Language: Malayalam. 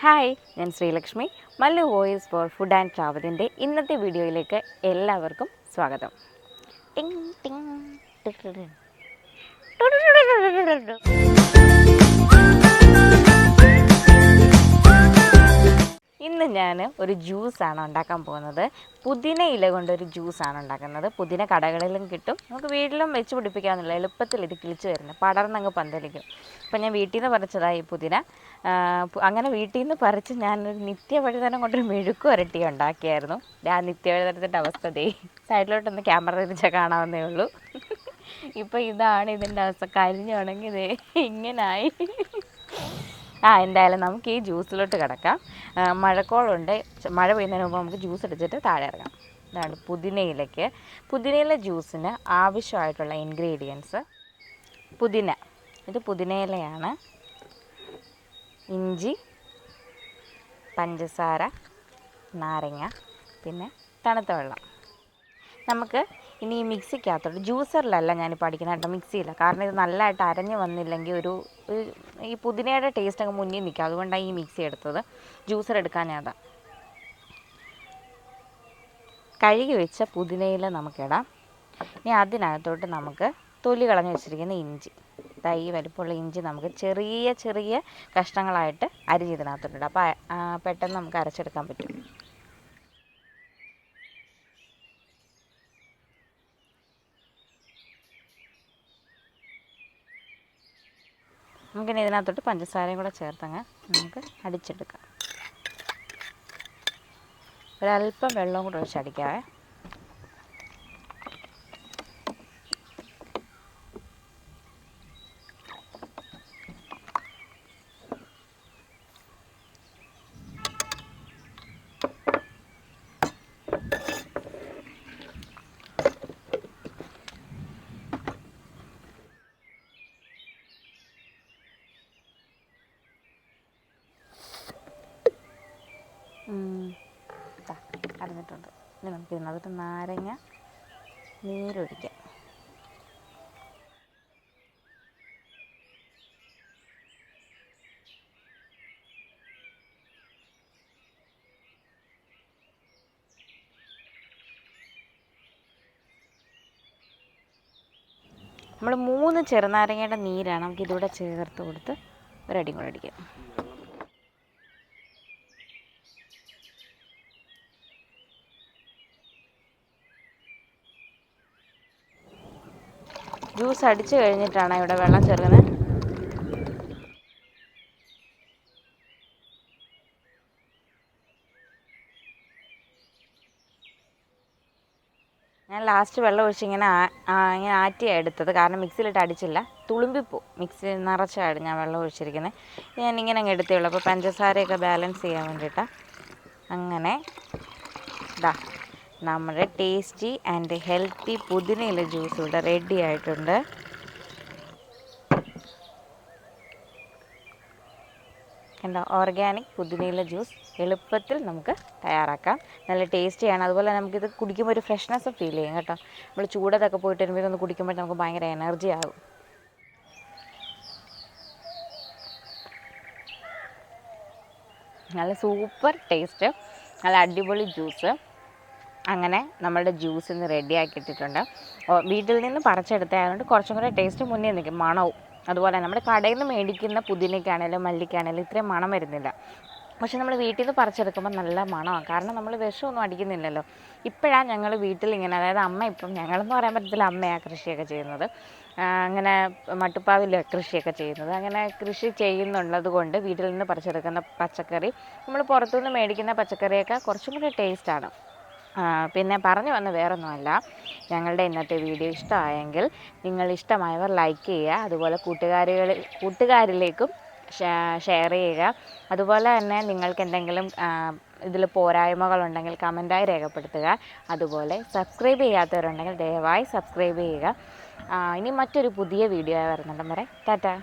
ഹായ്, ഞാൻ Sreelakshmi. Mallu voice for food and ട്രാവലിൻ്റെ ഇന്നത്തെ വീഡിയോയിലേക്ക് എല്ലാവർക്കും സ്വാഗതം. ടിങ് ടിങ് ടിടിടിടി. ഇന്ന് ഞാൻ ഒരു ജ്യൂസാണ് ഉണ്ടാക്കാൻ പോകുന്നത്. പുതിന ഇല കൊണ്ടൊരു ജ്യൂസാണ് ഉണ്ടാക്കുന്നത്. പുതിന കടകളിലും കിട്ടും, നമുക്ക് വീട്ടിലും വെച്ച് പിടിപ്പിക്കാമെന്നുള്ള എളുപ്പത്തിൽ ഇത് കിളിച്ച് വരുന്നത്, പടർന്നങ്ങ് പന്തലിക്കും. അപ്പം ഞാൻ വീട്ടിൽ നിന്ന് പറിച്ചതായി പുതിന. അങ്ങനെ വീട്ടിൽ നിന്ന് പറിച്ച് ഞാനൊരു നിത്യവഴുതനം കൊണ്ടൊരു മെഴുക്ക് വരട്ടി ഉണ്ടാക്കിയായിരുന്നു. ആ നിത്യവഴുതനത്തിൻ്റെ അവസ്ഥ ദേ സൈഡിലോട്ടൊന്ന് ക്യാമറ തിരിച്ചാൽ കാണാവുന്നേ ഉള്ളൂ. ഇപ്പോൾ ഇതാണ് ഇതിൻ്റെ അവസ്ഥ. കരിഞ്ഞുണങ്ങി ദേ ഇങ്ങനായി. എന്തായാലും നമുക്ക് ഈ ജ്യൂസിലോട്ട് കിടക്കാം. മഴക്കോളുണ്ട്, മഴ പെയ്യുന്നതിന് മുമ്പ് നമുക്ക് ജ്യൂസ് അടിച്ചിട്ട് താഴെ ഇറങ്ങാം. ഇതാണ് പുതിനയില ജ്യൂസിന് ആവശ്യമായിട്ടുള്ള ഇൻഗ്രീഡിയൻസ്. പുതിന, ഇത് പുതിനയിലയാണ്. ഇഞ്ചി, പഞ്ചസാര, നാരങ്ങ, പിന്നെ തണുത്ത വെള്ളം. നമുക്ക് ഇനി ഈ മിക്സിക്കകത്തോട്ട്, ജ്യൂസറിലല്ല ഞാനിപ്പോൾ അടിക്കുന്നത് കേട്ടോ, മിക്സിയില്ല. കാരണം ഇത് നല്ലതായിട്ട് അരഞ്ഞ് വന്നില്ലെങ്കിൽ ഈ പുതിനയുടെ ടേസ്റ്റ് അങ്ങ് മുന്നിൽ നിൽക്കും. അതുകൊണ്ടാണ് ഈ മിക്സി എടുത്തത്. ജ്യൂസർ എടുക്കാൻ ഞാൻ കഴുകി വെച്ച പുതിനയില നമുക്കിടാം. ഇനി അതിനകത്തോട്ട് നമുക്ക് തൊലി കളഞ്ഞ് വെച്ചിരിക്കുന്ന ഇഞ്ചി, ഈ വലിപ്പമുള്ള ഇഞ്ചി നമുക്ക് ചെറിയ ചെറിയ കഷ്ണങ്ങളായിട്ട് അരിഞ്ഞതിനകത്തോട്ടിടാം. അപ്പോൾ പെട്ടെന്ന് നമുക്ക് അരച്ചെടുക്കാൻ പറ്റും. നമുക്കിനി ഇതിനകത്തോട്ട് പഞ്ചസാരയും കൂടെ ചേർത്തങ്ങ് നമുക്ക് അടിച്ചെടുക്കാം. ഒരല്പം വെള്ളവും കൂടെ ഒഴിച്ചടിക്കാവേ. അരഞ്ഞിട്ടുണ്ട്. ഇനി നമുക്ക് ഇതിനകത്ത് നാരങ്ങ നീരൊഴിക്കാം. നമ്മൾ 3 ചെറുനാരങ്ങയുടെ നീരാണ് നമുക്കിതിവിടെ ചേർത്ത് കൊടുത്ത് ഒരടി കൂടെ അടിക്കാം. ജ്യൂസ് അടിച്ച് കഴിഞ്ഞിട്ടാണ് ഇവിടെ വെള്ളം ചേർക്കുന്നത്. ഞാൻ ലാസ്റ്റ് വെള്ളം ഒഴിച്ച് ഇങ്ങനെ ആറ്റിയാണ് എടുത്തത്. കാരണം മിക്സിയിലിട്ട് അടിച്ചില്ല, തുളുമ്പിപ്പോവും. മിക്സി നിറച്ചാണ് ഞാൻ വെള്ളം ഒഴിച്ചിരിക്കുന്നത്. ഞാനിങ്ങനെ അങ്ങ് എടുത്തേ ഉള്ളൂ. അപ്പോൾ പഞ്ചസാരയൊക്കെ ബാലൻസ് ചെയ്യാൻ വേണ്ടിയിട്ടാണ്. അങ്ങനെ നമ്മുടെ ടേസ്റ്റി ആൻഡ് ഹെൽത്തി പുതിനയില ജ്യൂസ് ഇവിടെ റെഡി ആയിട്ടുണ്ട്. കണ്ടോ, ഓർഗാനിക് പുതിനയില ജ്യൂസ് എളുപ്പത്തിൽ നമുക്ക് തയ്യാറാക്കാം. നല്ല ടേസ്റ്റിയാണ്. അതുപോലെ നമുക്കിത് കുടിക്കുമ്പോൾ ഒരു ഫ്രഷ്നെസ് ഫീൽ ചെയ്യും കേട്ടോ. നമ്മൾ ചൂടത്തൊക്കെ പോയിട്ട് വരുമ്പോൾ ഇതൊന്ന് കുടിക്കുമ്പോൾ നമുക്ക് ഭയങ്കര എനർജി ആകും. നല്ല സൂപ്പർ ടേസ്റ്റ്, നല്ല അടിപൊളി ജ്യൂസ്. അങ്ങനെ നമ്മളുടെ ജ്യൂസ് ഇന്ന് റെഡിയാക്കിയിട്ടിട്ടുണ്ട്. വീട്ടിൽ നിന്ന് പറിച്ചെടുത്തതായതുകൊണ്ട് കുറച്ചും കൂടെ ടേസ്റ്റ് മുന്നേ നിൽക്കും, മണവും. അതുപോലെ നമ്മുടെ കടയിൽ നിന്ന് മേടിക്കുന്ന പുതിനയ്ക്കാണേലും മല്ലിക്കാണേലും ഇത്രയും മണം വരുന്നില്ല. പക്ഷെ നമ്മൾ വീട്ടിൽ നിന്ന് പറിച്ചെടുക്കുമ്പോൾ നല്ല മണമാണ്. കാരണം നമ്മൾ വിഷമൊന്നും അടിക്കുന്നില്ലല്ലോ. ഇപ്പോഴാണ് ഞങ്ങൾ വീട്ടിൽ ഇങ്ങനെ, അതായത് അമ്മ, ഇപ്പം ഞങ്ങളെന്ന് പറയാൻ പറ്റത്തില്ല, അമ്മയാണ് കൃഷിയൊക്കെ ചെയ്യുന്നത്. അങ്ങനെ മട്ടുപ്പാവിൽ കൃഷിയൊക്കെ ചെയ്യുന്നത്. അങ്ങനെ കൃഷി ചെയ്യുന്നുള്ളത് കൊണ്ട് വീട്ടിൽ നിന്ന് പറിച്ചെടുക്കുന്ന പച്ചക്കറി നമ്മൾ പുറത്തുനിന്ന് മേടിക്കുന്ന പച്ചക്കറിയൊക്കെ കുറച്ചും കൂടി ടേസ്റ്റാണ്. പിന്നെ പറഞ്ഞു വന്ന വേറൊന്നുമല്ല, ഞങ്ങളുടെ ഇന്നത്തെ വീഡിയോ ഇഷ്ടമായെങ്കിൽ നിങ്ങൾ ഇഷ്ടമായവർ ലൈക്ക് ചെയ്യുക. അതുപോലെ കൂട്ടുകാരിലേക്കും ഷെയർ ചെയ്യുക. അതുപോലെ തന്നെ നിങ്ങൾക്ക് എന്തെങ്കിലും ഇതിൽ പോരായ്മകളുണ്ടെങ്കിൽ കമൻറ്റായി രേഖപ്പെടുത്തുക. അതുപോലെ സബ്സ്ക്രൈബ് ചെയ്യാത്തവരുണ്ടെങ്കിൽ ദയവായി സബ്സ്ക്രൈബ് ചെയ്യുക. ഇനി മറ്റൊരു പുതിയ വീഡിയോ വരുന്നുണ്ടെങ്കിൽ വരെ ടാറ്റാ.